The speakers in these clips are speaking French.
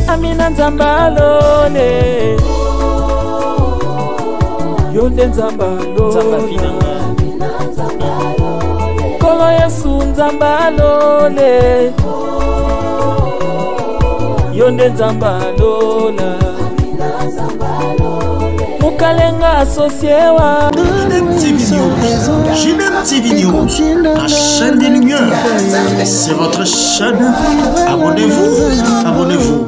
Amina Nzambalole Yonde Nzambalole Kolo Yesu Nzambalole Yonde Nzambalola Mukalenga associewa JDM TV News, la chaîne des lumières. C'est votre chaîne. Abonnez-vous, abonnez-vous.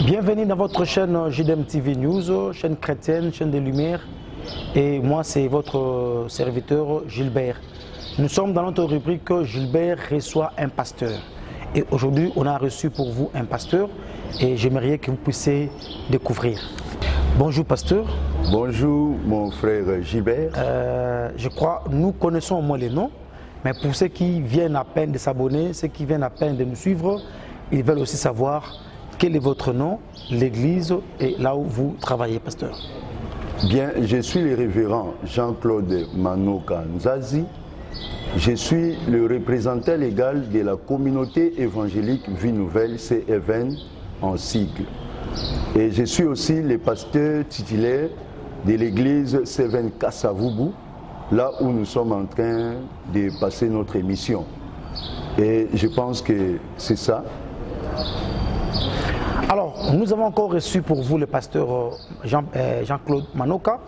Bienvenue dans votre chaîne JDM TV News, chaîne chrétienne, chaîne des lumières. Et moi, c'est votre serviteur Gilbert. Nous sommes dans notre rubrique Gilbert reçoit un pasteur. Et aujourd'hui, on a reçu pour vous un pasteur et j'aimerais que vous puissiez découvrir. Bonjour pasteur. Bonjour mon frère Gilbert. Je crois nous connaissons au moins les noms, mais pour ceux qui viennent à peine de s'abonner, ceux qui viennent à peine de nous suivre, ils veulent aussi savoir quel est votre nom, l'église et là où vous travaillez, pasteur. Bien, je suis le révérend Jean-Claude Manoka Nzazi. Je suis le représentant légal de la communauté évangélique Vie Nouvelle, CEVN en sigle. Et je suis aussi le pasteur titulaire de l'église CEVN Kassavubu, là où nous sommes en train de passer notre émission. Et je pense que c'est ça. Alors, nous avons encore reçu pour vous le pasteur Jean-Claude Manoka.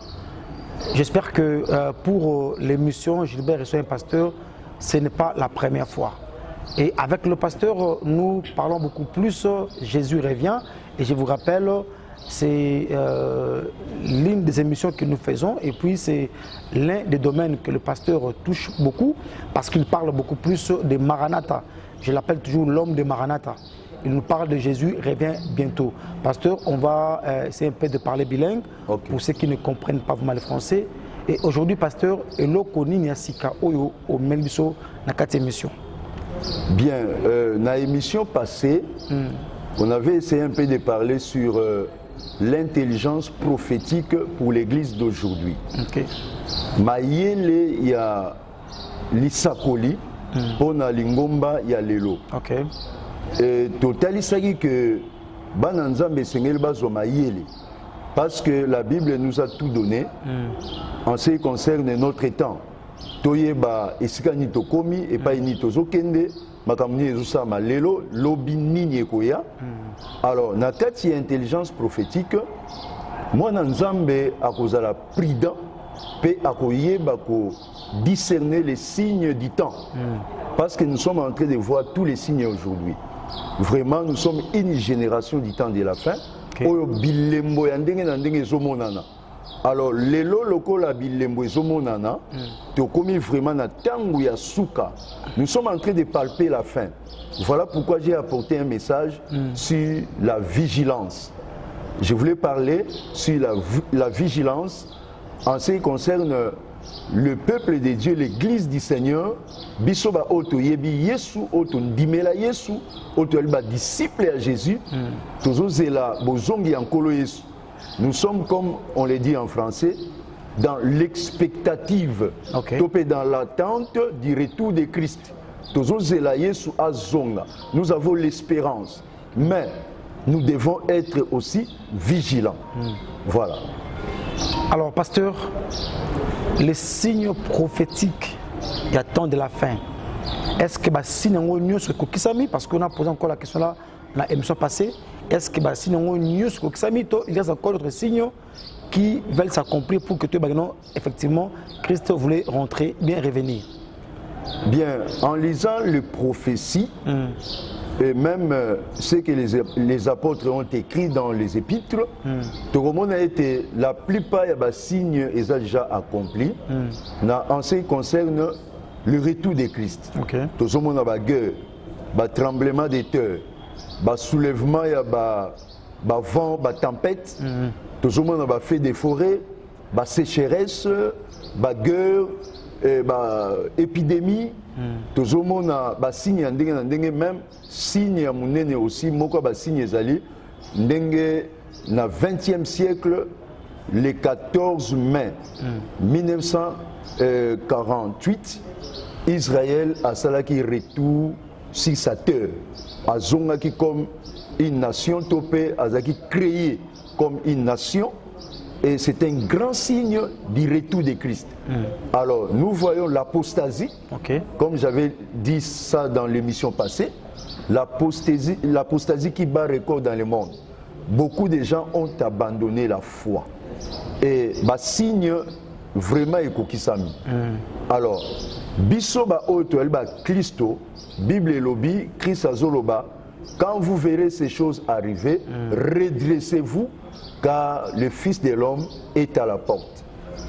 J'espère que pour l'émission Gilbert reçoit un pasteur, ce n'est pas la première fois. Et avec le pasteur, nous parlons beaucoup plus Jésus revient. Et je vous rappelle, c'est l'une des émissions que nous faisons. Et puis, c'est l'un des domaines que le pasteur touche beaucoup parce qu'il parle beaucoup plus de Maranatha. Je l'appelle toujours l'homme de Maranatha. Il nous parle de Jésus, revient bientôt. Pasteur, on va essayer un peu de parler bilingue pour ceux qui ne comprennent pas vraiment le français. Et aujourd'hui, pasteur, eloko nini asika oyo o meliso na kati émission. Bien, dans l'émission passée, on avait essayé un peu de parler sur l'intelligence prophétique pour l'église d'aujourd'hui. Mayele il y a l'Isakoli, on a l'Ingomba, il y a l'Elo. Totalisaki que Bananzambe Sengel Bazoma Yele. Parce que la Bible nous a tout donné en ce qui concerne notre temps. Toyeba esika ni tokomi et pas ni tozokende makamni ezosama lelo lobi nini ekoya. Alors na kati intelligence prophétique moi Nzambe akozala prudent pe akoyeba ko discerner les signes du temps. Parce que nous sommes en train de voir tous les signes aujourd'hui. Vraiment, nous sommes une génération du temps de la fin. Alors, lelo lokola bilembo ezomonana, tokomi vraiment na tangu ya suka. Nous sommes en train de palper la fin. Voilà pourquoi j'ai apporté un message sur la vigilance. Je voulais parler sur la vigilance en ce qui concerne le peuple de Dieu, l'église du Seigneur. Bisoba oto yebi Yesu, oto ndimela Yesu, oto elba disciple à Jésus. Tozo zela bozongi ankolo Yesu. Nous sommes, comme on le dit en français, dans l'expectative, topé dans l'attente du retour de Christ. Tozo zela Yesu azonga. Nous avons l'espérance, mais nous devons être aussi vigilants. Voilà. Alors, pasteur, les signes prophétiques il y a temps de la fin. Est-ce que les signes sont mieux parce qu'on a posé encore la question là dans l'émission passée. Est-ce que les signes sont mieux il y a encore d'autres signes qui veulent s'accomplir pour que effectivement Christ voulait rentrer, bien revenir? Bien, en lisant les prophéties et même ce que les apôtres ont écrit dans les épîtres, tout le monde a été, la plupart des signes sont déjà accomplis en ce qui concerne le retour de Christ. Tout le monde a guerre, tremblement de terre, soulèvement, vent, tempête, tout le monde a fait des forêts, sécheresse, guerre, épidémie, tozomona ba signe ya ndenge na ndenge, même signe ya munene aussi moko ba signe ezali ndenge na 20e siècle, le 14 mai 1948, Israël a salaki retour sur sa terre, a zongaki comme une nation, topé azaki créé comme une nation, et c'est un grand signe du retour de Christ. Alors nous voyons l'apostasie, comme j'avais dit ça dans l'émission passée, l'apostasie qui bat record dans le monde. Beaucoup de gens ont abandonné la foi. Et bah signe vraiment ekokisami. Alors biso ba oto el ba Christo, Bible et lobby, Christ azoloba, quand vous verrez ces choses arriver, redressez-vous car le Fils de l'homme est à la porte.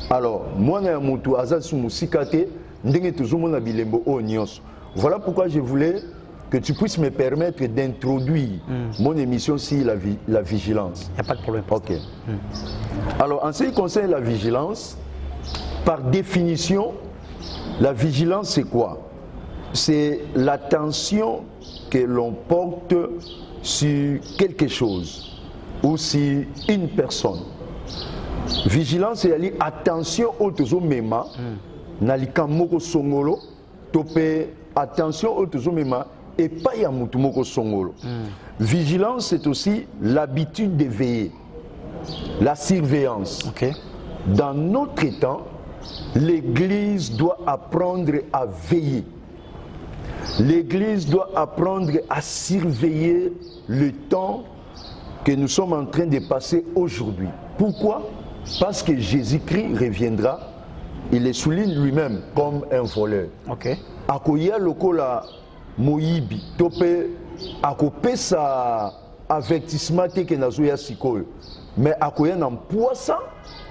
Alors moi na mutu azasu musikate ndenge tozomona bilembo o nyonso. Voilà pourquoi je voulais que tu puisses me permettre d'introduire mon émission sur la vigilance. Il n'y a pas de problème. Ok. Alors, en ce qui concerne la vigilance, par définition, la vigilance, c'est quoi? C'est l'attention que l'on porte sur quelque chose ou sur une personne. Vigilance, c'est attention au tozo mema, nalikamoko songolo, topé attention au tozo mema. Et pas ya mutumoko songolo. Vigilance, c'est aussi l'habitude de veiller, la surveillance. Dans notre temps, l'Église doit apprendre à veiller. L'Église doit apprendre à surveiller le temps que nous sommes en train de passer aujourd'hui. Pourquoi? Parce que Jésus-Christ reviendra, il le souligne lui-même comme un voleur. Akoya lokola Moïbi, topé akopesa avertissement que nazoya sikoyo, mais akoya na poisa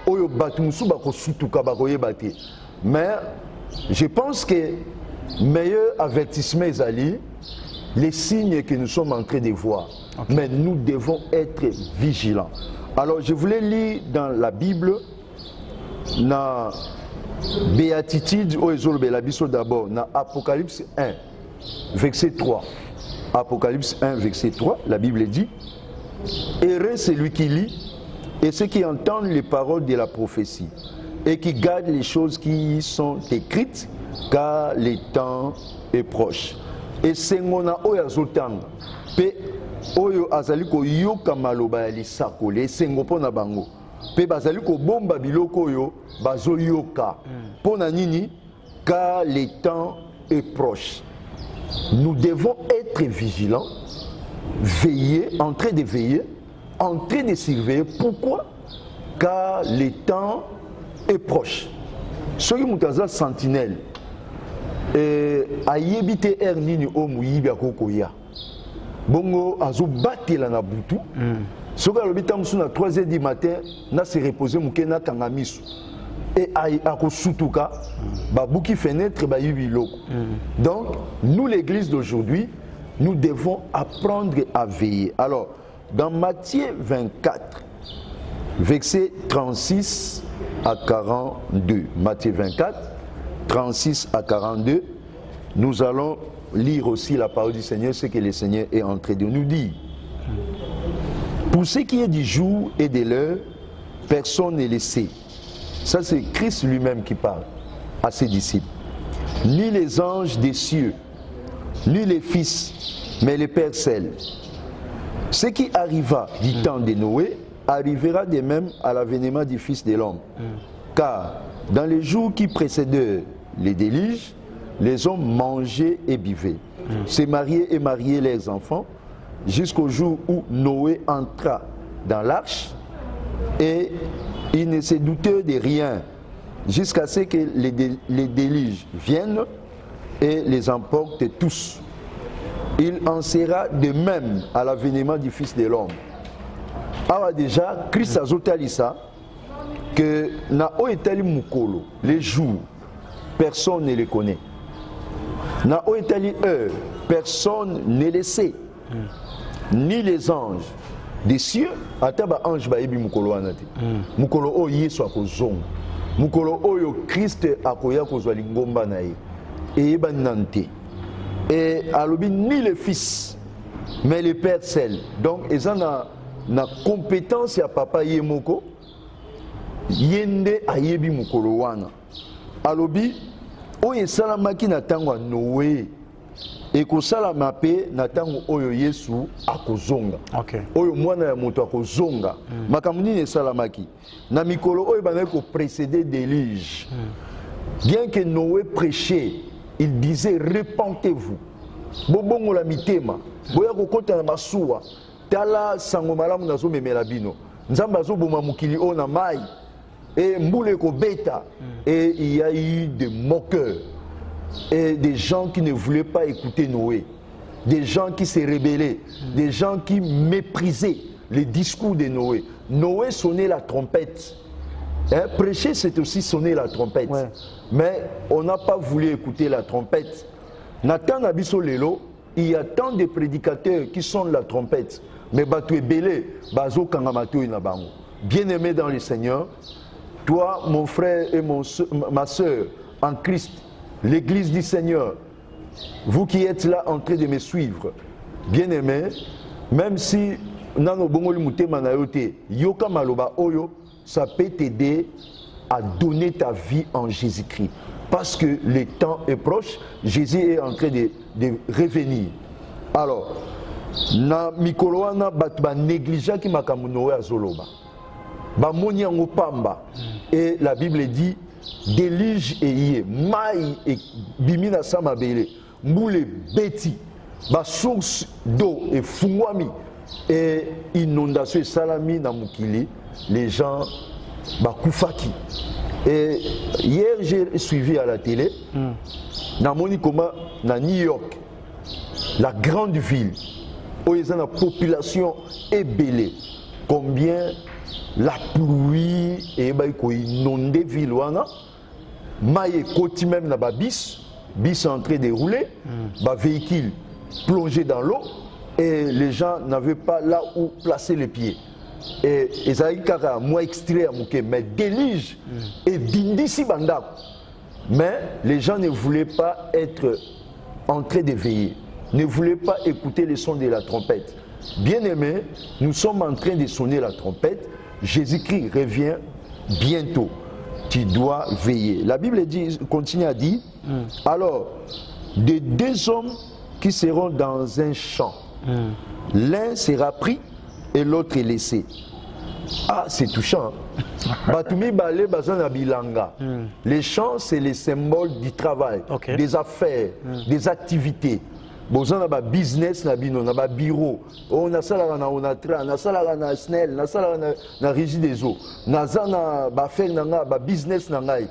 oyo batu musu bako sutuka bakoye bate. Mais je pense que meilleur avertissement ezali les signes que nous sommes en train de voir. Mais nous devons être vigilants. Alors je voulais lire dans la Bible na béatitude oyo la biso d'abord na Apocalypse 1. Verset 3. Apocalypse 1, verset 3, la Bible dit: heureux celui qui lit et ceux qui entendent les paroles de la prophétie et qui gardent les choses qui y sont écrites, car le temps est proche. Et sengona oyo azotanga pe oyo azali ko yoka maloba ya lisakole esengo pona bango pe bazali ko bomba biloko oyo bazo yoka pona nini, car le temps est proche. Nous devons être vigilants, veiller, en train de veiller, en train de surveiller. Pourquoi? Car le temps est proche. Ceux qui ont une sentinelle, ayebite ernini o muyibi akokoya. Bongo azo batela na butu. Ceux qui ont une 3h du matin, na se reposer mukena kangamisu. Et à Kosutuka, babouki fenêtre, bayubi loko. Donc, nous, l'église d'aujourd'hui, nous devons apprendre à veiller. Alors, dans Matthieu 24, versets 36 à 42, Matthieu 24, 36 à 42, nous allons lire aussi la parole du Seigneur, ce que le Seigneur est en train de nous dire. Pour ce qui est du jour et de l'heure, personne n'est laissé. Ça, c'est Christ lui-même qui parle à ses disciples. Ni les anges des cieux, ni les fils, mais les pères seuls. Ce qui arriva du temps de Noé arrivera de même à l'avènement du Fils de l'homme. Car dans les jours qui précédèrent les déluges, les hommes mangeaient et buvaient, se mariaient et mariaient leurs enfants, jusqu'au jour où Noé entra dans l'arche, et il ne se doutait de rien, jusqu'à ce que les déluges viennent et les emportent tous. Il en sera de même à l'avènement du Fils de l'homme. Alors déjà, Christ a zotali ça, que na oetali mukolo, les jours, personne ne les connaît. Na oetali heure, personne ne les sait. Ni les anges des cieux, ataba ange ba ebi mukolo anate. Mukolo o yeso akozonga. Mukolo oyo Christ akoya kozwa lingomba na ye. et Nante. Et alobi ni le fils, mais le père seul. Donc, ils ont na compétence à papa Yemoko, Yende ayebi mukolo wana. Alobi, oye salamaki na tango Noé. Et ko salama pe na tango oyo Yesu akozonga. Okay. Oyo mwana ya moto akozonga. Makamuni ne salamaki. Na mikolo oyo bana ko précéder d'élige. Bien que Noé prêchait, il disait repentez-vous. Bobongo la mitema. Boya ko kota na masuwa. Tala sango malamu nazo memela bino. Nzamba zo boma mukili o na mai. Et mboule ko beta. Et il y a eu des moqueurs. Et des gens qui ne voulaient pas écouter Noé, des gens qui se rebellaient, des gens qui méprisaient les discours de Noé. Noé sonnait la trompette. Hein? Prêcher, c'est aussi sonner la trompette. Ouais. Mais on n'a pas voulu écouter la trompette. Nathan Abisso Lelo, il y a tant de prédicateurs qui sonnent la trompette. Mais Batou est belé, Bazo Kangamato Inabango. Bien-aimé dans le Seigneur, toi, mon frère et ma soeur en Christ, l'Église du Seigneur, vous qui êtes là en train de me suivre, bien aimé, même si nano bongoli mutema na yote, yoka maloba oyo, ça peut t'aider à donner ta vie en Jésus-Christ. Parce que le temps est proche, Jésus est en train de revenir. Alors, na mikoloana batba négligent qui makamunowe azoloba. Ba moni yango pamba. Et la Bible dit délige et yé, maï et bimina samabele, moule beti, ba source d'eau et fungwami et inondation et salami na mukili, les gens ba koufaki. Et hier j'ai suivi à la télé, na moni comment na New York, la grande ville, où il y a une population ébélée, combien la pluie et inondé ville wana maille côté même na ba bis en train de rouler, ba véhicule plongé dans l'eau et les gens n'avaient pas là où placer les pieds. Et Esaïe Kara moi extrait à Mouké mais délige et dindisi banda. Mais les gens ne voulaient pas être en train de veiller, ne voulaient pas écouter les sons de la trompette. Bien-aimés, nous sommes en train de sonner la trompette. Jésus-Christ revient bientôt. Tu dois veiller. La Bible dit, continue à dire, alors, de deux hommes qui seront dans un champ, l'un sera pris et l'autre est laissé. Ah, c'est touchant. Les champs, c'est les symboles du travail, des affaires, des activités. Bozan na ba business na bino na ba bureau on a sala na onatra na sala na snell na sala na régie des eaux naza na ba faire na ba business na ngai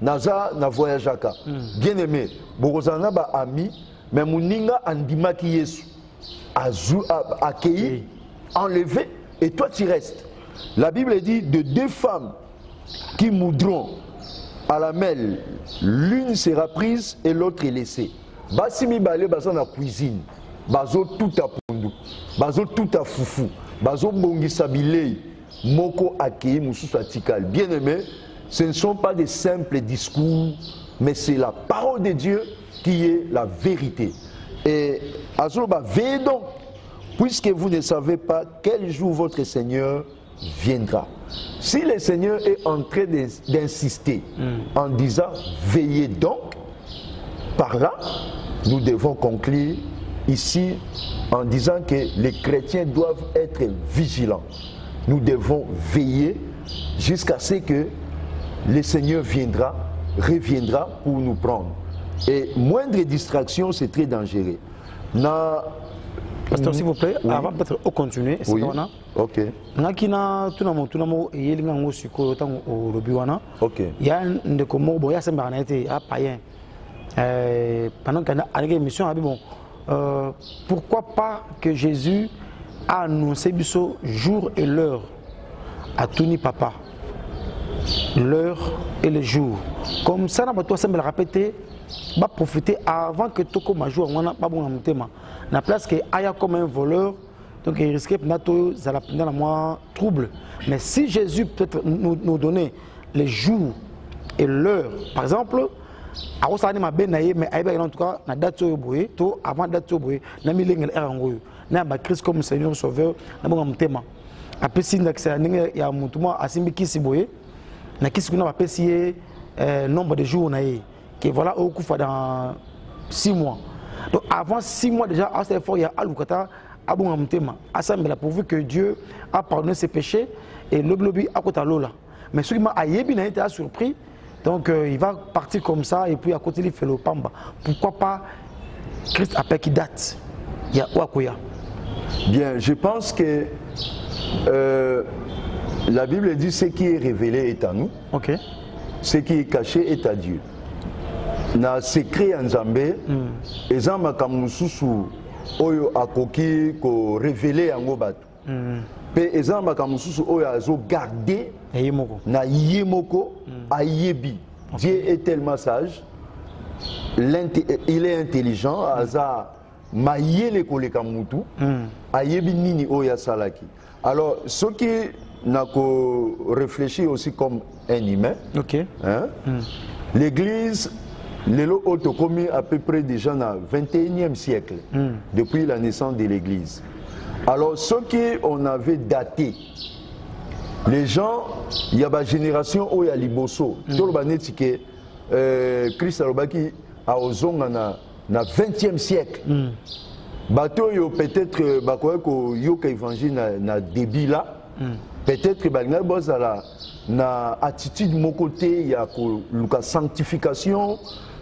naza na voyageaka bien aimé bozan na ba ami mais muninga andimaki Yesu azu accueilli enlevé et toi tu restes. La Bible dit de deux femmes qui moudront à la mêle, l'une sera prise et l'autre est laissée. Basimi balé bazo na cuisine, bazo tout à pondu, bazo tout à foufou, bazo bongisa bilei, moko akei mususu atikal. Bien aimé, ce ne sont pas des simples discours, mais c'est la parole de Dieu qui est la vérité. Et azoba veillez donc, puisque vous ne savez pas quel jour votre Seigneur viendra. Si le Seigneur est en train d'insister en disant veillez donc, par là, nous devons conclure ici en disant que les chrétiens doivent être vigilants. Nous devons veiller jusqu'à ce que le Seigneur reviendra pour nous prendre. Et moindre distraction, c'est très dangereux. Pasteur, s'il vous plaît, oui. Avant peut-être de continuer, oui. Ok. Il y a un païen. Pendant qu'il y a une émission, pourquoi pas que Jésus a annoncé le jour et l'heure à Tony Papa, l'heure et le jour. Comme ça, on va répéter, on va profiter avant que Toko Majou, on n'a pas bon thème. La place qu'il y a comme un voleur, donc il risquait de moi trouble. Mais si Jésus peut nous donner les jours et l'heure, par exemple, akosala mabe na ye mais ayeba en tout cas na date oyo boye to avant date oyo boye na milengela era ngoyo na ba Christ comme Seigneur Sauveur na bonga mutema apesi ndakisa ndenge ya mutuma asimbi kisi boye na kisi kuna bapesi ye nombre de jours na ye que voilà au kufa dans 6 mois donc avant 6 mois déjà à cet effort il y a alukata abonga mutema asambela pourvu que Dieu a pardonné ses péchés et le globi akota lola mais celui qui m'a ayebi na été surpris donc il va partir comme ça et puis à côté il fait le pamba pourquoi pas Christ après qui date il y a Wakoya. Bien, je pense que la Bible dit ce qui est révélé est à nous. OK. Ce qui est caché est à Dieu. Na secret en Zambé, ezama kamususu oyo akoki ko révéler en obatu. Pe ezama kamususu oyo azo garder na yemoko ayebi. Dieu est tellement sage. Il est intelligent, aza maïele koleka mutu ayebi nini oya salaki. Alors ce qui n'a qu'à réfléchir aussi comme un humain. OK. Hein? L'église Lelo Oto commis à peu près déjà dans le 21e siècle depuis la naissance de l'église. Alors ce qu'on avait daté les gens il y a une génération oya liboso tout le baneti que Christ alobaki a ozonga na 20e siècle. Bato yo peut-être bakoye ko yoka évangile na débit là. Peut-être balinga bozala na attitude mon côté il y a ko luka sanctification,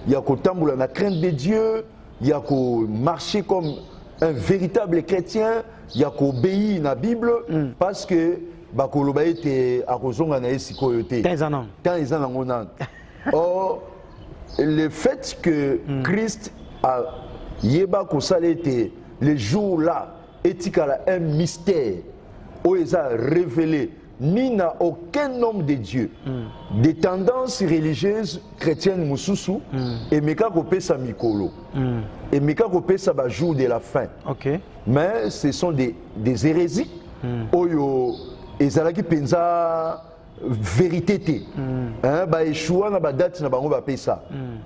il y a ko tamboula na crainte de Dieu, il y a ko marcher comme un véritable chrétien, il y a ko obéir na Bible parce que bakoloba ete akozonga na esiko yote. Or le fait que Christ a yeba ko salete les jours là etikala un mystère où il a révélé ni n'a aucun homme de Dieu des tendances religieuses chrétiennes mususu et meka kopé sa mikolo et meka kopé sa ba jour de la fin. OK. Mais ce sont des hérésies oyo ezalaki penza vérité té hein ba Yeshua na ba date na bango ba pesa.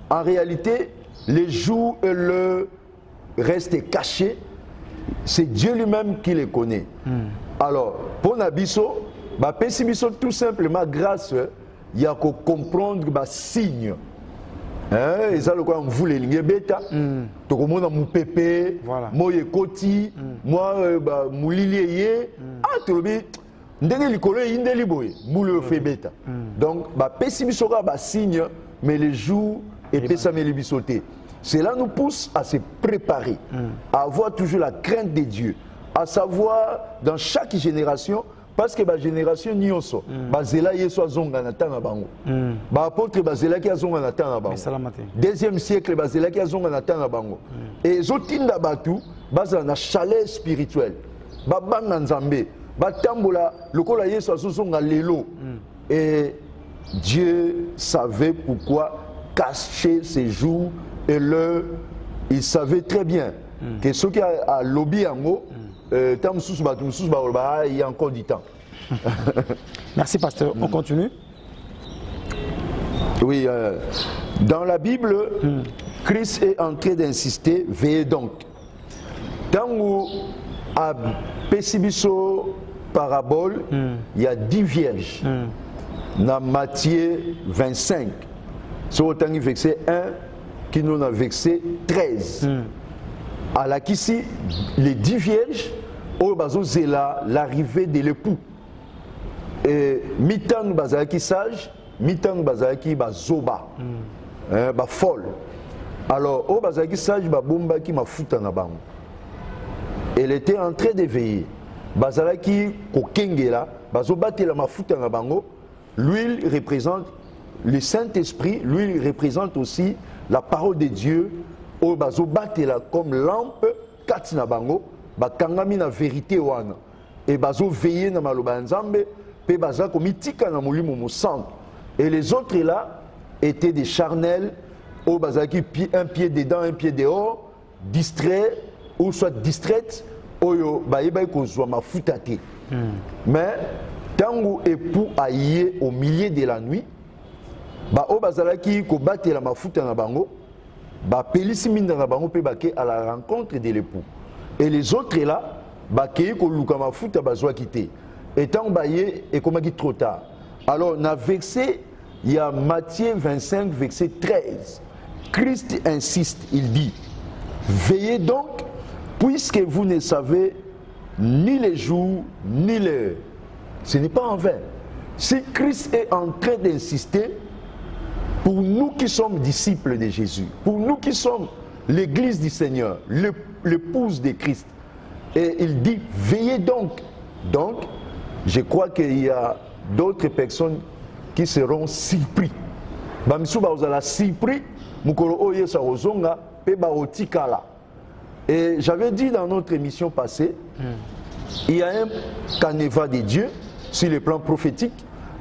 En réalité les jours et le restent cachés, c'est Dieu lui-même qui les connaît. Alors pour Nabiso ba pesi biso tout simplement grâce il y a qu'on comprendre ba signe hein ezalo quoi vous les lignes beta to komona mu pépé moye koti moi ba muliliye atolobi ndenge likolo indeli boye mulu fe beta donc ba pesi biso ba signe mais les jours et pesa meli bisoté. Cela nous pousse à se préparer, à avoir toujours la crainte de Dieu, à savoir dans chaque génération, parce que la génération nyonso, bazela yeso azonga na tanga bango. Ba apôtre bazela ki azonga na tanga bango. Deuxième siècle bazela ki azonga na tanga bango. Et zotinda batu bazala na chaleur spirituelle. Ba banga nzambe, ba tambola lokola yeso azonga lelo. Et Dieu savait pourquoi cacher ces jours et il savait très bien que ce qui a lobby en haut, il y a encore du temps. Merci pasteur, on continue. Oui, dans la Bible, Christ est en train d'insister, veillez donc. Dans à Pessibiso parabole, il y a 10 vierges. Dans Matthieu 25, sur le verset 1, qui nous a verset 13. À la Kissi, les 10 vierges, au bazo zela l'arrivée de l'époux. Et mitan bazaki sage, mitan bazaki bazoba, ba folle. Alors au bazaki sage ba bomba qui m'a foutu na bango. Elle était en train de veiller. Bazalaki kokengela, bazobate la ma foutu na bango. L'huile représente le Saint-Esprit, l'huile représente aussi la parole de Dieu. Au bazo batela comme lampe katina bango bakangami na vérité wana et bazo veiller na maloba nzambe pe baza komitika na molimo mo centre et les autres là étaient des charnels au bazaki un pied dedans un pied dehors distraits ou soit distraites oyo bayeba kozwa mafuta te mais tango époux aillé au milieu de la nuit ba o bazalaki ko batela mafuta na bango ba pelisi minda na bango pe bake à la rencontre de l'époux. Et les autres là bake ko luka mafuta bazwa kité. Étant baye et komaki trop tard. Alors na verset il y a Matthieu 25 verset 13. Christ insiste, il dit: veillez donc, puisque vous ne savez ni les jours ni l'heure. Ce n'est pas en vain. Si Christ est en train d'insister, pour nous qui sommes disciples de Jésus, pour nous qui sommes l'église du Seigneur, l'épouse de Christ, et il dit veillez donc. Donc, je crois qu'il y a d'autres personnes qui seront surpris. Et j'avais dit dans notre émission passée, il y a un canevas de Dieu sur le plan prophétique.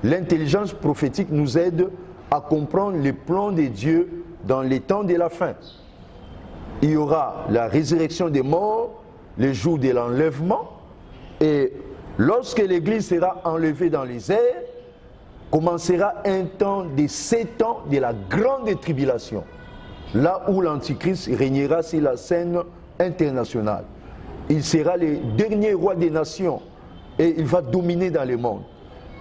L'intelligence prophétique nous aide à comprendre les plans de Dieu dans les temps de la fin. Il y aura la résurrection des morts, le jour de l'enlèvement, et lorsque l'Église sera enlevée dans les airs, commencera un temps de 7 ans de la grande tribulation, là où l'Antichrist régnera sur la scène internationale. Il sera le dernier roi des nations et il va dominer dans le monde.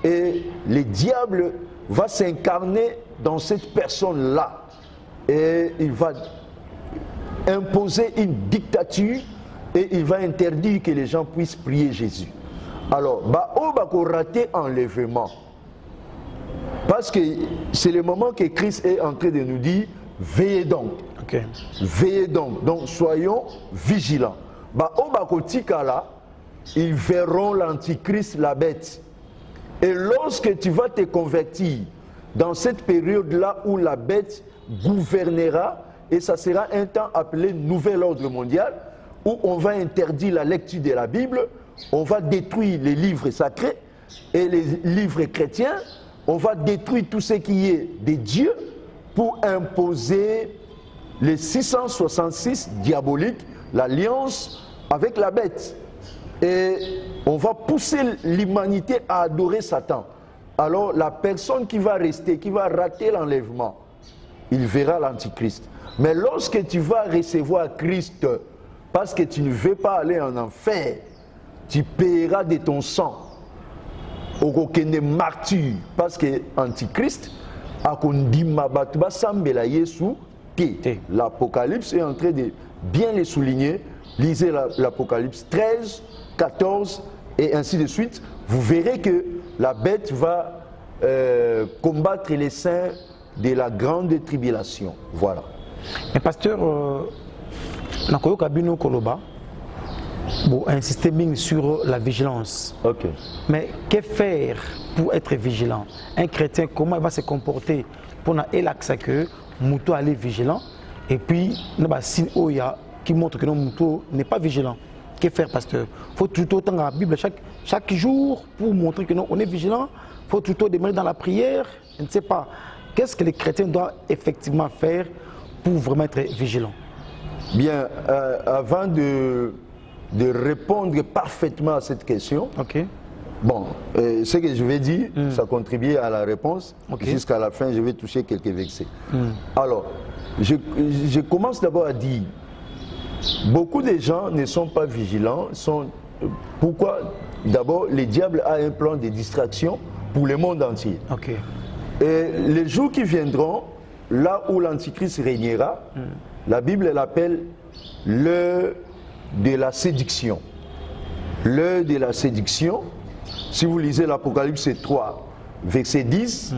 Et le diable va s'incarner dans cette personne-là et il va imposer une dictature et il va interdire que les gens puissent prier Jésus. Alors, on va rater enlèvement. Parce que c'est le moment que Christ est en train de nous dire veillez donc. Okay. Veillez donc. Donc soyons vigilants. Ils verront l'antichrist, la bête. Et lorsque tu vas te convertir dans cette période-là où la bête gouvernera, et ça sera un temps appelé Nouvel Ordre Mondial, où on va interdire la lecture de la Bible, on va détruire les livres sacrés et les livres chrétiens, on va détruire tout ce qui est de Dieu pour imposer les 666 diaboliques, l'alliance avec la bête. Et on va pousser l'humanité à adorer Satan. Alors la personne qui va rester, qui va rater l'enlèvement, il verra l'antichrist. Mais lorsque tu vas recevoir Christ, parce que tu ne veux pas aller en enfer, tu paieras de ton sang. Aucun martyr, parce que l'antichrist a l'Apocalypse est en train de bien les souligner. Lisez l'Apocalypse 13, 14 et ainsi de suite. Vous verrez que la bête va combattre les saints de la grande tribulation. Voilà. Mais pasteur, Nakoyo Kabino Koloba, bon, insister sur la vigilance. Ok. Mais que faire pour être vigilant? Un chrétien, comment il va se comporter pour l'accès que Mouto aller vigilant et puis il y a un signe qui montre que Mouto n'est pas vigilant. Que faire, pasteur? Il faut tout autant dans la Bible chaque jour pour montrer que on est vigilant. Il faut tout autant demander dans la prière. Je ne sais pas. Qu'est-ce que les chrétiens doivent effectivement faire pour vraiment être vigilants? Bien, avant de répondre parfaitement à cette question, okay. Bon, ce que je vais dire, ça contribue à la réponse. Okay. Jusqu'à la fin, je vais toucher quelques versets. Alors, je commence d'abord à dire, beaucoup de gens ne sont pas vigilants. Pourquoi? D'abord, le diable a un plan de distraction pour le monde entier. Okay. Et les jours qui viendront, là où l'antichrist régnera, la Bible l'appelle l'heure de la séduction. L'heure de la séduction, si vous lisez l'Apocalypse 3, verset 10,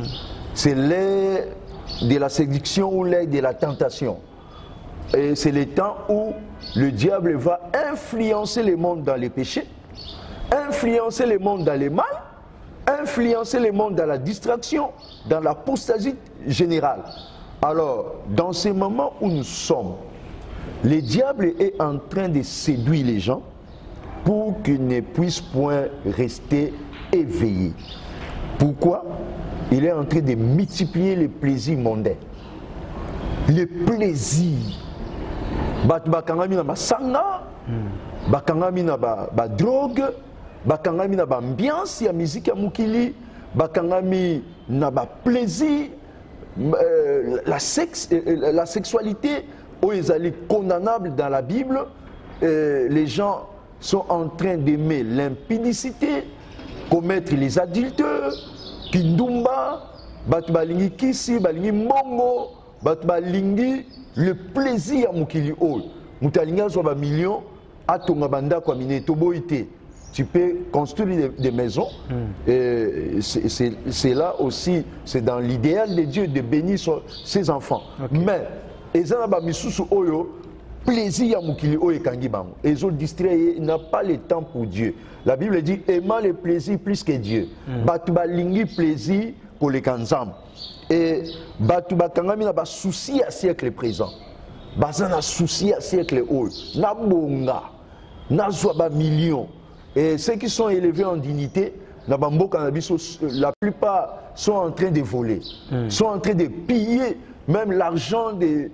c'est l'heure de la séduction ou l'heure de la tentation. Et c'est le temps où le diable va influencer le monde dans les péchés, influencer le monde dans les mal, influencer le monde dans la distraction, dans l'apostasie générale. Alors, dans ces moments où nous sommes, le diable est en train de séduire les gens pour qu'ils ne puissent point rester éveillés. Pourquoi? Il est en train de multiplier les plaisirs mondains. Les plaisirs. Bakangami na basanga, bakangami na ba drogue, bakangami na ba ambiance ya musique ya mukili, bakangami na ba plaisir, la sexualité est condamnable dans la Bible. Les gens sont en train d'aimer l'impudicité, commettre les adultères, kindumba, batu balingi kisi, balingi mongo, batu balingi le plaisir à mukili oyo. Mutalinga so ba million atonga banda kwa mineto boité. Tu peux construire des maisons. C'est là aussi, c'est dans l'idéal de Dieu de bénir ses enfants. Okay. Mais, ils ont plaisir à mukili oyo ekangi bango. Ils ont distrait, il n'a pas le temps pour Dieu. La Bible dit aimant le plaisir plus que Dieu. Batu balingi plaisir pour les kanzam. Et batu bakangami na ba souci à siècle présent. Bazana souci à siècle oyo. Na bonga, na zwa ba million. Et ceux qui sont élevés en dignité, la plupart sont en train de voler, sont en train de piller même l'argent des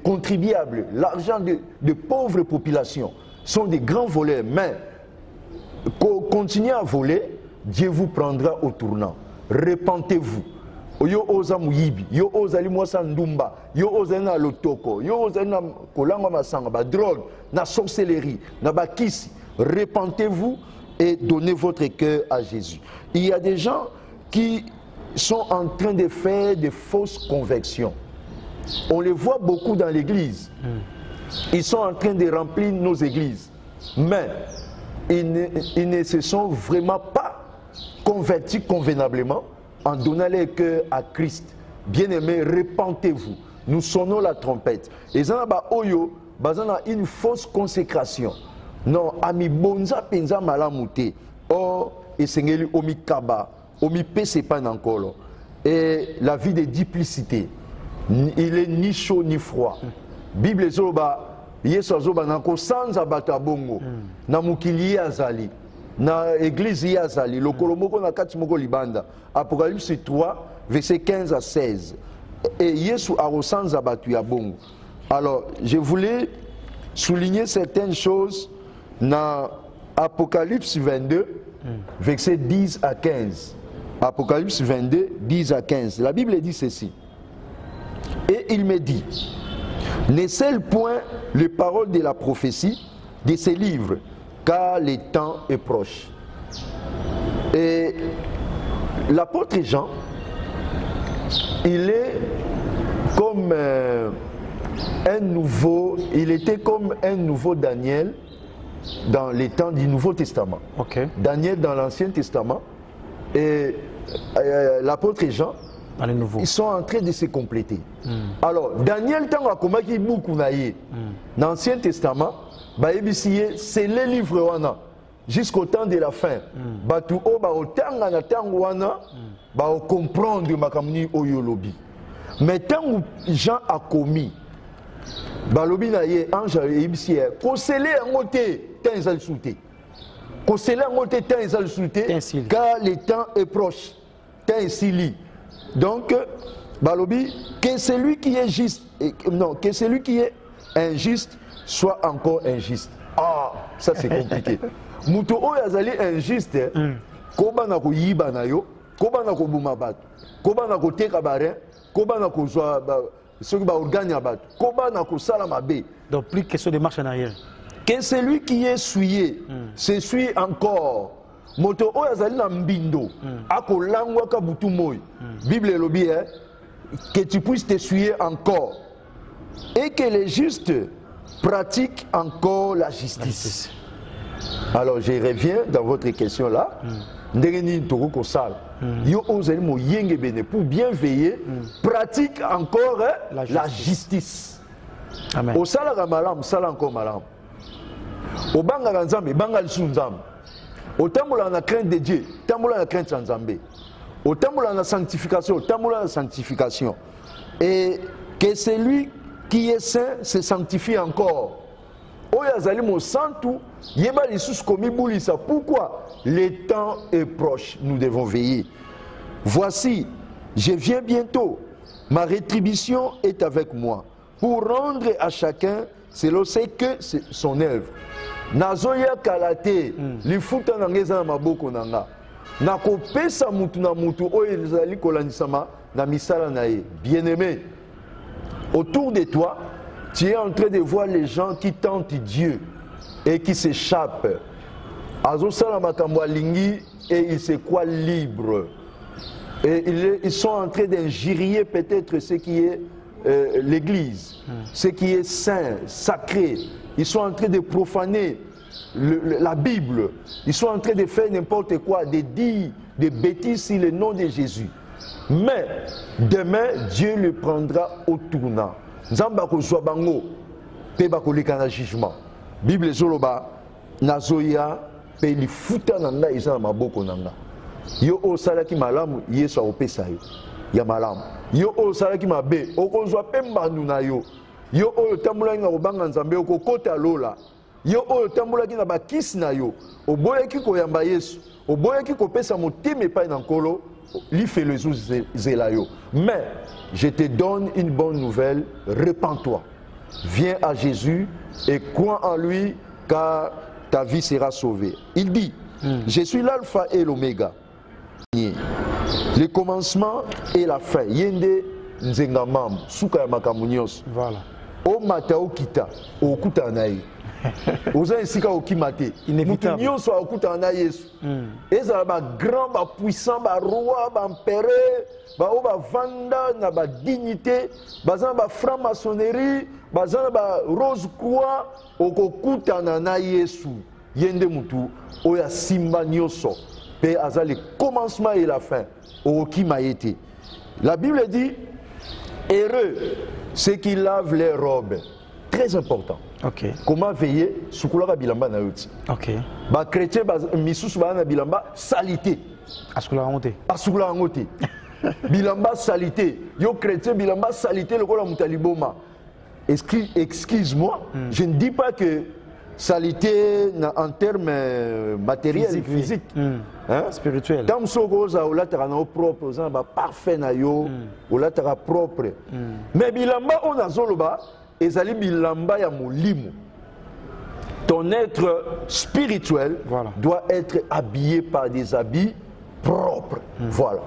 contribuables, l'argent de pauvres populations. Sont des grands voleurs. Mais continuez à voler, Dieu vous prendra au tournant. Repentez-vous. Yo oza muyibi, yo oza limwasa ndumba, yo oza na lotoko, yo oza na kolanga masanga, ba drogue, na sorcellerie, na bakisi. Repentez-vous et donnez votre cœur à Jésus. Il y a des gens qui sont en train de faire de fausses conversions. On les voit beaucoup dans l'église. Ils sont en train de remplir nos églises. Mais ils ne se sont vraiment pas convertis convenablement en donnant leur cœur à Christ. Bien-aimés, repentez-vous. Nous sonnons la trompette. Et ça, oyo, une fausse consécration. Non, ami bonza penza malamute. Or, et sengeli omi kaba, omi pese pan encore. Et la vie de duplicité, il est ni chaud ni froid. Bible zoba, yeso zoba nako sans abata bongo. Na mukili azali, na église yazali, le kolomoko na kati moko libanda. Apocalypse 3, verset 15 à 16. Et yesu a sans abatu ya bongo. Alors, je voulais souligner certaines choses. Dans Apocalypse 22, verset 10 à 15. Apocalypse 22, 10 à 15. La Bible dit ceci. Et il me dit, ne scelle point les paroles de la prophétie de ces livres, car le temps est proche. Et l'apôtre Jean, il est comme il était comme un nouveau Daniel dans les temps du Nouveau Testament. Okay. Daniel dans l'Ancien Testament et l'apôtre Jean, ils sont en train de se compléter. Alors, Daniel, tant que beaucoup dans l'Ancien Testament, c'est les livres jusqu'au temps de la fin. Comprendre mais tant que Jean a commis, balobi na ye ange ebisi kosele ngote temps ezali souté kosele ngote temps ezali souté car le temps est proche temps esili. Donc balobi que celui qui est juste non que celui qui est injuste soit encore injuste. Ah, ça c'est compliqué. Muto oyo azali injuste koba na koyiba na yo, koba na kobuma bato, koba na koteka bare, koba na kozwa ceux qui organisent donc plus question de marche en arrière. Que celui qui est souillé s'essuie encore. Moto oyazali na mbindo akolangwa ka butu moy. Bible lobi que tu puisses t'essuyer encore et que les justes pratiquent encore la justice. Alors je reviens dans votre question là. Pour bien veiller, pratique encore la justice. Amen. Au salaire malam, salaire encore malam. Au banga nzambe, banga sunzam. Au tambola na crainte de Dieu, tambola na crainte nzambe. Au tambola na sanctification, tambola na sanctification. Et que celui qui est saint se sanctifie encore. Pourquoi? Le temps est proche, nous devons veiller. Voici, je viens bientôt, ma rétribution est avec moi, pour rendre à chacun selon ce que son œuvre. Nazoya kalate, li futa nangeza na maboko nanga. na kopesa mutu na mutu oyo ezali kolandisama na misala na ye. Bien-aimé, autour de toi, tu es en train de voir les gens qui tentent Dieu et qui s'échappent. Azosala makambo alingi et ils se croient libres. Et ils sont en train d'injurier peut-être ce qui est l'église, ce qui est saint, sacré. Ils sont en train de profaner la Bible. Ils sont en train de faire n'importe quoi, de dire des bêtises sur le nom de Jésus. Mais demain, Dieu le prendra au tournant. Nzamba kozwa bango pe bakoleka na jugement. Bible zoloba nazoya pe lifuta na nga eza na maboko na nga. Yo osalaki malamu Yesu akopesa yo ya malamu. Yo osalaki mabe okozwa pe mbandu na yo. Yo oyo tambolaki na kobanga Nzambe okokota lola. Yo oyo tambolaki na bakisi na yo oboyaki koyamba Yesu, oboyaki kopesa motema epai na nkolo lifelo ezozela yo. Mais je te donne une bonne nouvelle, repens-toi, viens à Jésus et crois en lui car ta vie sera sauvée. Il dit, je suis l'alpha et l'oméga, le commencement et la fin. Yende nzengamam suka ya makambo nyonso. Voilà. O mata o kita o kuta naye. Oza esika okimate. Inévitable. Mutu nyonso okuta na Yesu. Ezala ba grand, ba puissant, ba roi, ba empereur, ba o ba vanda na ba dignité, bazana ba franc-maçonnerie, bazana ba rose croix okokuta na Yesu. Yende mutu oya simba nyonso. Pe aza le commencement et la fin. Okimaete. La Bible dit heureux ceux qui lavent les robes. Très important. Okay. Comment veiller sukulaka bilamba na yoti. Okay. Ba chrétien ba misusu ba na bilamba salité. Asukula ngote. Asukula ngote. Bilamba salité. Yo chrétien bilamba salité lokola mutaliboma. Excuse-moi, je ne dis pas que salité en termes matériels, physiques, hein? Spirituel. Dans ce cas, on a propre, on a parfait na yo, on a propre. Mais bilamba on a zoloba. Ezali bilamba ya molimo. Ton être spirituel doit être habillé par des habits propres. Voilà.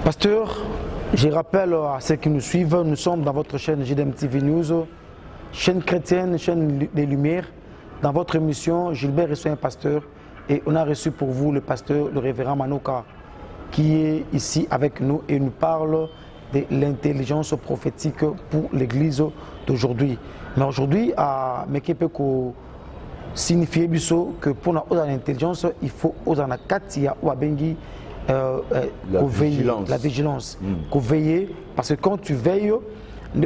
Pasteur, je rappelle à ceux qui nous suivent, nous sommes dans votre chaîne JDM TV News, chaîne chrétienne, chaîne des Lumières. Dans votre émission, Gilbert reçoit un pasteur et on a reçu pour vous le pasteur, le révérend Manoka, qui est ici avec nous et nous parle de l'intelligence prophétique pour l'église d'aujourd'hui. Mais aujourd'hui, à Mekepeko signifie que pour l'intelligence, il faut la katia ou abengi la vigilance. Veiller, parce que quand tu veilles,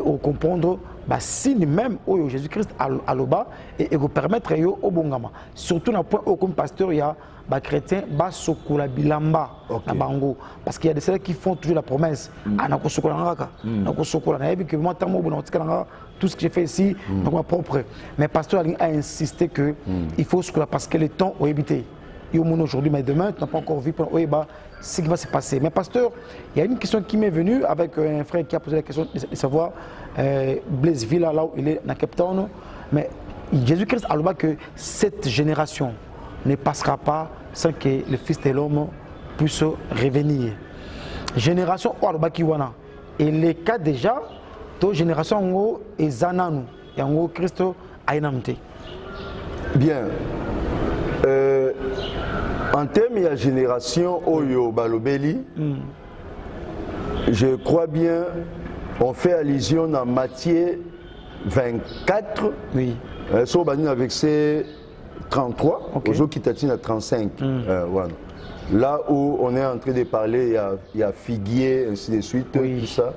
on comprendre bah, signe même où Jésus-Christ à l'oba et vous permettre au bongama. Surtout dans le point où comme pasteur il y a bah, chrétien bah sokola bilamba na bango parce qu'il y a des ceux qui font toujours la promesse anako sokola ngaka nako sokola na yebi que moi tamo bon tout ce que j'ai fait ici donc ma propre mais pasteur a insisté que il faut sokola parce que le temps est évité. Aujourd'hui, mais demain, tu n'as pas encore vu ce qui va se passer. Mais pasteur, il y a une question qui m'est venue avec un frère qui a posé la question de savoir Blaise Villa, là où il est, dans Cape Town. Mais Jésus-Christ a le bas que cette génération ne passera pas sans que le Fils de l'homme puisse revenir. Génération Kiwana. Et les cas déjà, toute génération est Zananu. Et en gros, Christ a énamté. Bien. En termes de génération Oyo Balobeli, je crois bien, on fait allusion à Matthieu 24, oui. Avec ses 33, aux qui t'attiennent à 35. Voilà. Là où on est en train de parler, il y a figuier, ainsi de suite, tout ça.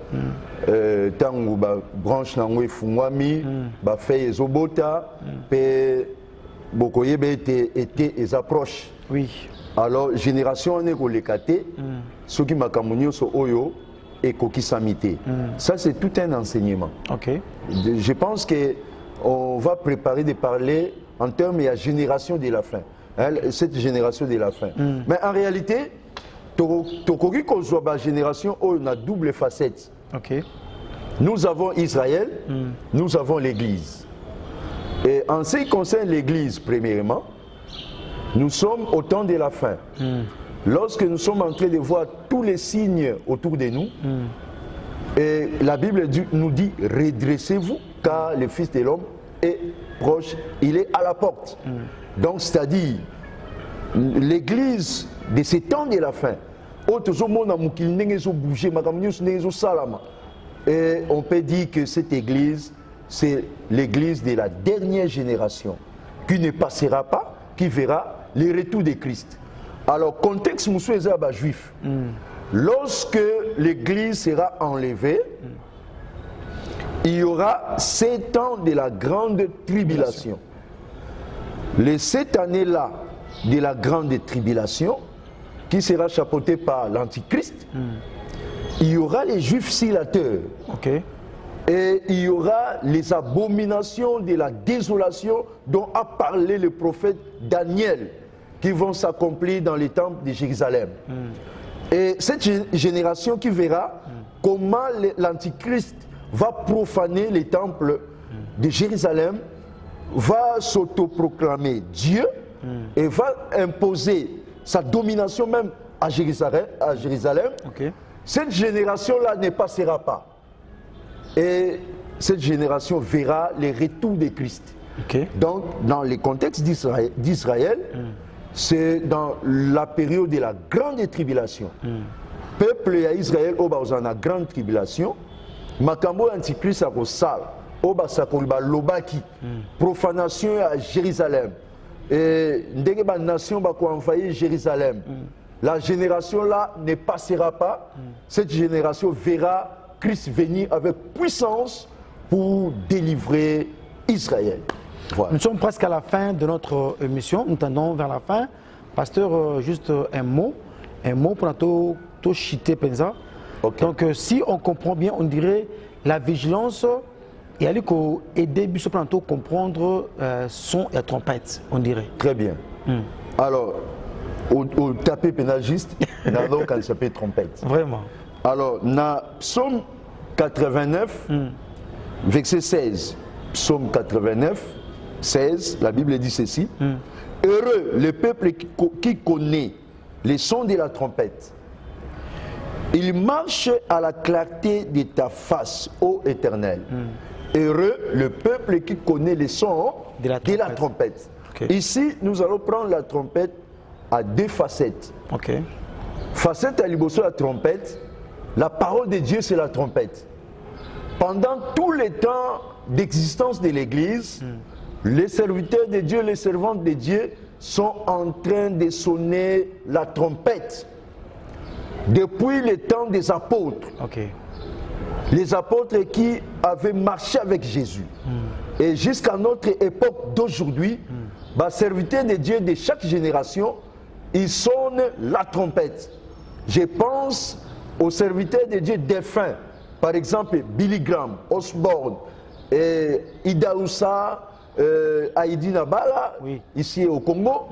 Tant où branche n'angwe fungwami, fait ezobota, Bokoyebe était et approches. Oui. Alors, génération on est collecté, ceux qui m'accompagnent sur Oyo et Kokisamité. Ça, c'est tout un enseignement. Okay. Je pense qu'on va préparer de parler en termes de la génération de la fin. Hein, cette génération de la fin. Mais en réalité, Tokoki Kozwaba génération, on a double facette. Okay. Nous avons Israël, nous avons l'Église. Et en ce qui concerne l'Église, premièrement, Nous sommes au temps de la fin. Lorsque nous sommes en train de voir tous les signes autour de nous, et la Bible nous dit redressez-vous car le Fils de l'homme est proche, il est à la porte. Donc c'est-à-dire l'église de ces temps de la fin, et on peut dire que cette église, c'est l'église de la dernière génération qui ne passera pas, qui verra le retour de Christ. Alors, contexte Moussou Ezaba juif. Lorsque l'église sera enlevée, il y aura 7 ans de la grande tribulation. Les 7 années-là de la grande tribulation, qui sera chapeautée par l'Antichrist, il y aura les juifs silateurs. Et il y aura les abominations de la désolation dont a parlé le prophète Daniel, qui vont s'accomplir dans les temples de Jérusalem. Et cette génération qui verra comment l'Antichrist va profaner les temples de Jérusalem, va s'autoproclamer Dieu et va imposer sa domination même à Jérusalem. Cette génération-là ne passera pas. Et cette génération verra les retours de Christ. Donc, dans le contexte d'Israël, c'est dans la période de la grande tribulation. Peuple à Israël, au bas en la grande tribulation, Makambo Antichrist a sal, au bas sakolba lobaki, profanation à Jérusalem. Et ndenge nation va envahir Jérusalem. La génération là ne passera pas. Cette génération verra Christ venir avec puissance pour délivrer Israël. Voilà. Nous sommes presque à la fin de notre émission. Nous tendons vers la fin. Pasteur, juste un mot pour tout chiter pensa. Donc, si on comprend bien, on dirait la vigilance et aller aider Bissot pour comprendre son et trompette, on dirait. Très bien. Alors, au tapé pénagiste, il y a donc un s'appelle trompette. Vraiment. Alors, dans Psaume 89, verset 16. Psaume 89, 16, la Bible dit ceci. Heureux le peuple qui connaît les sons de la trompette. Il marche à la clarté de ta face, ô Éternel. Heureux le peuple qui connaît les sons de la trompette. Ici, nous allons prendre la trompette à 2 facettes. Facette à l'Ibosso, la trompette. La parole de Dieu, c'est la trompette. Pendant tous les temps d'existence de l'Église, les serviteurs de Dieu, les servantes de Dieu sont en train de sonner la trompette. Depuis le temps des apôtres. Les apôtres qui avaient marché avec Jésus. Et jusqu'à notre époque d'aujourd'hui, les serviteurs de Dieu de chaque génération, ils sonnent la trompette. Je pense aux serviteurs de Dieu défunts, par exemple Billy Graham, Osborne, Idaoussa, Haïdi Nabala, ici au Congo,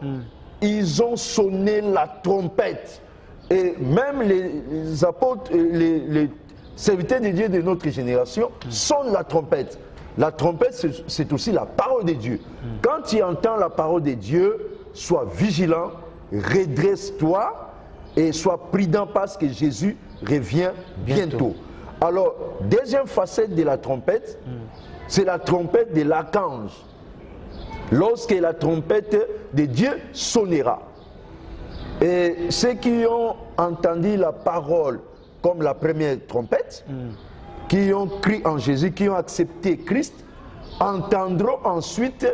ils ont sonné la trompette. Et même les apôtres, les serviteurs de Dieu de notre génération sonnent la trompette. La trompette, c'est aussi la parole de Dieu. Quand tu entends la parole de Dieu, sois vigilant, redresse-toi et sois prudent parce que Jésus revient bientôt. Alors, deuxième facette de la trompette, c'est la trompette de l'archange. Lorsque la trompette de Dieu sonnera. Et ceux qui ont entendu la parole comme la première trompette, qui ont cru en Jésus, qui ont accepté Christ, entendront ensuite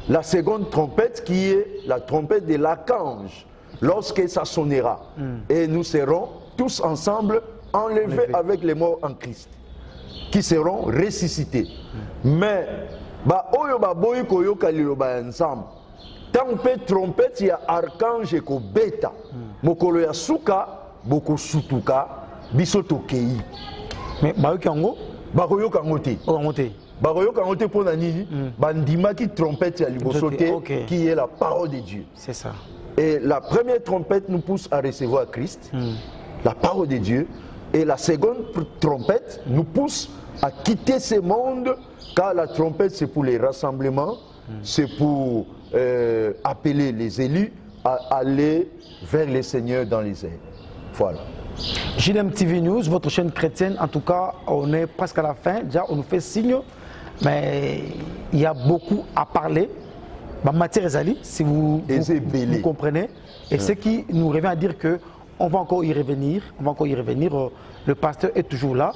la seconde trompette qui est la trompette de l'archange, lorsque ça sonnera. Et nous serons tous ensemble enlevés avec les morts en Christ, qui seront ressuscités. Mais, tant on peut trompette, il y a archange et bêta. Mokolo ya suka, boko sutuka, bisoto kei. Mais Bayokango Bayokangote. Bayokangote pour nani, bandima qui trompette à libosote, qui est la parole de Dieu. C'est ça. Et la première trompette nous pousse à recevoir Christ, la parole de Dieu. Et la seconde trompette nous pousse à quitter ce monde, car la trompette c'est pour les rassemblements, c'est pour appeler les élus à aller vers les seigneurs dans les airs. Voilà. JDM TV News, votre chaîne chrétienne, en tout cas, on est presque à la fin. Déjà, on nous fait signe, mais il y a beaucoup à parler. Matière Ezali, si vous comprenez. Et ce qui nous revient à dire qu'on va encore y revenir. Le pasteur est toujours là.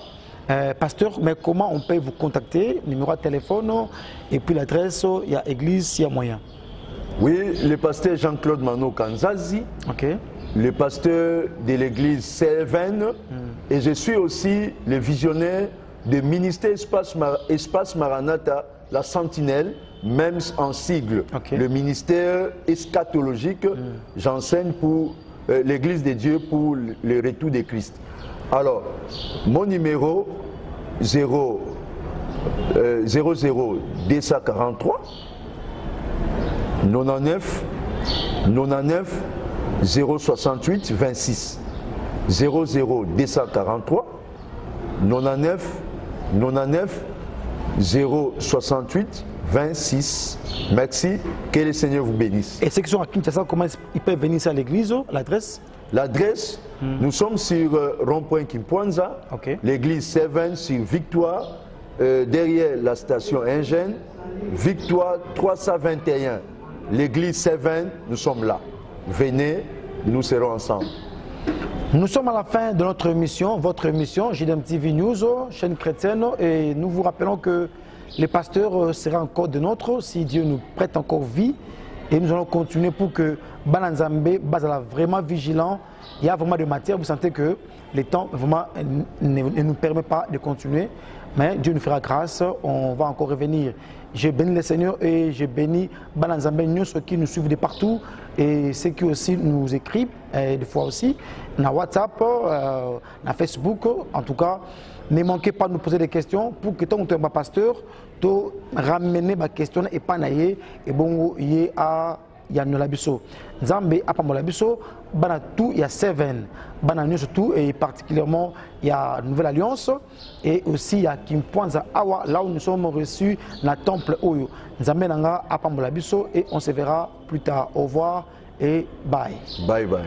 Pasteur, mais comment on peut vous contacter? Numéro de téléphone et puis l'adresse, il y a église, s'il y a moyen. Oui, le pasteur Jean-Claude Manoka Nzazi. Ok. Le pasteur de l'église Seven. Et je suis aussi le visionnaire du ministère Espace Maranatha, la Sentinelle, même en sigle. Okay. Le ministère eschatologique, j'enseigne pour l'église de Dieu pour le retour de Christ. Alors, mon numéro 00 243 99 068 26 00 243 99 068 26. Merci. Que le Seigneur vous bénisse. Et ceux qui sont à Kinshasa, comment ils peuvent venir à l'église? L'adresse? L'adresse, nous sommes sur Rond-Point Kimpwanza, l'église 7 sur Victoire, derrière la station Ingène, Victoire 321. L'église 7, nous sommes là. Venez, nous serons ensemble. Nous sommes à la fin de notre émission, votre émission, JDM TV News, chaîne chrétienne, et nous vous rappelons que les pasteurs sera encore de nôtres si Dieu nous prête encore vie. Et nous allons continuer pour que Balanzambe Bazala vraiment vigilant. Il y a vraiment de matière. Vous sentez que le temps vraiment ne nous permet pas de continuer. Mais Dieu nous fera grâce. On va encore revenir. Je bénis le Seigneur et je bénis Balanzambe, ceux qui nous suivent de partout et ceux qui aussi nous écrivent des fois aussi. Na WhatsApp, na Facebook. En tout cas, ne manquez pas de nous poser des questions pour que ton pasteur te ramène ma question et pas naïe et bon y a Yanolabiso. Nzambe apamolabiso bana tout il y a 7 bana news tout et particulièrement il y a Nouvelle Alliance et aussi il y a Kimpwanza Awa là où nous sommes reçus dans le temple Oyo. Nzambe nanga apamolabiso et on se verra plus tard. Au revoir et bye. Bye bye.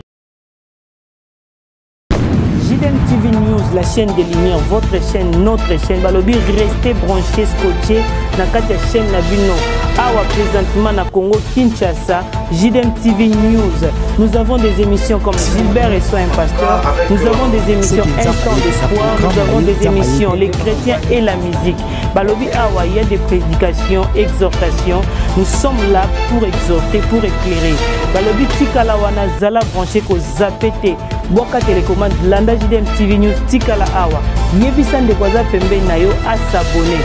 JDM TV News, la chaîne des lumières, votre chaîne, notre chaîne. Balobi, restez branchés, scotchés. Nakati la chaîne Nabino. Awa présentement na Congo, Kinshasa, JDM TV News. Nous avons des émissions comme Gilbert et Soin Pasteur. Nous avons des émissions Instant d'Espoir. Nous avons des émissions Les Chrétiens et la musique. Balobi Awa, il y a des prédications, exhortations. Nous sommes là pour exhorter, pour éclairer. Balobi Tikala Wana Zala branché ko Zapete. Boka télécommande Landa JDM TV News Tikala Awa. Yebisan de Kwaza Pembe Nayo à s'abonner.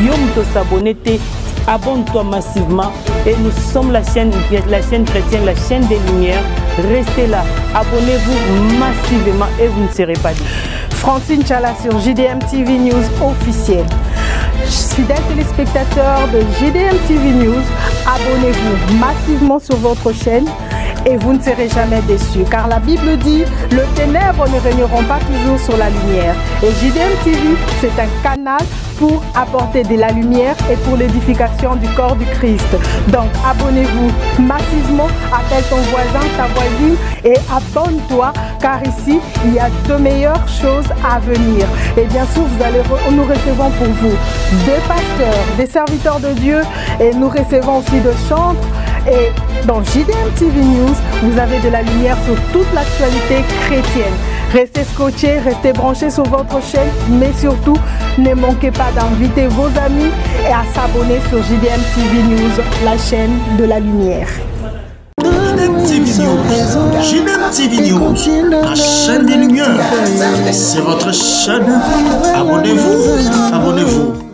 Yom to s'abonner te. Abonne-toi massivement et nous sommes la chaîne chrétienne, la chaîne des lumières. Restez là, abonnez-vous massivement et vous ne serez pas déçus. Francine Chala sur JDM TV News officiel. Fidèles téléspectateurs de JDM TV News, abonnez-vous massivement sur votre chaîne et vous ne serez jamais déçus. Car la Bible dit, le ténèbre ne régneront pas toujours sur la lumière. Et JDM TV, c'est un canal pour apporter de la lumière et pour l'édification du corps du Christ. Donc abonnez-vous massivement, appelle ton voisin, ta voisine et abonne-toi car ici il y a de meilleures choses à venir. Et bien sûr nous recevons pour vous des pasteurs, des serviteurs de Dieu et nous recevons aussi de chantres. Et dans JDM TV News, vous avez de la lumière sur toute l'actualité chrétienne. Restez scotchés, restez branchés sur votre chaîne, mais surtout, ne manquez pas d'inviter vos amis et à s'abonner sur JDM TV News, la chaîne de la lumière. JDM TV News, la chaîne des lumières. C'est votre chaîne. Abonnez-vous, abonnez-vous.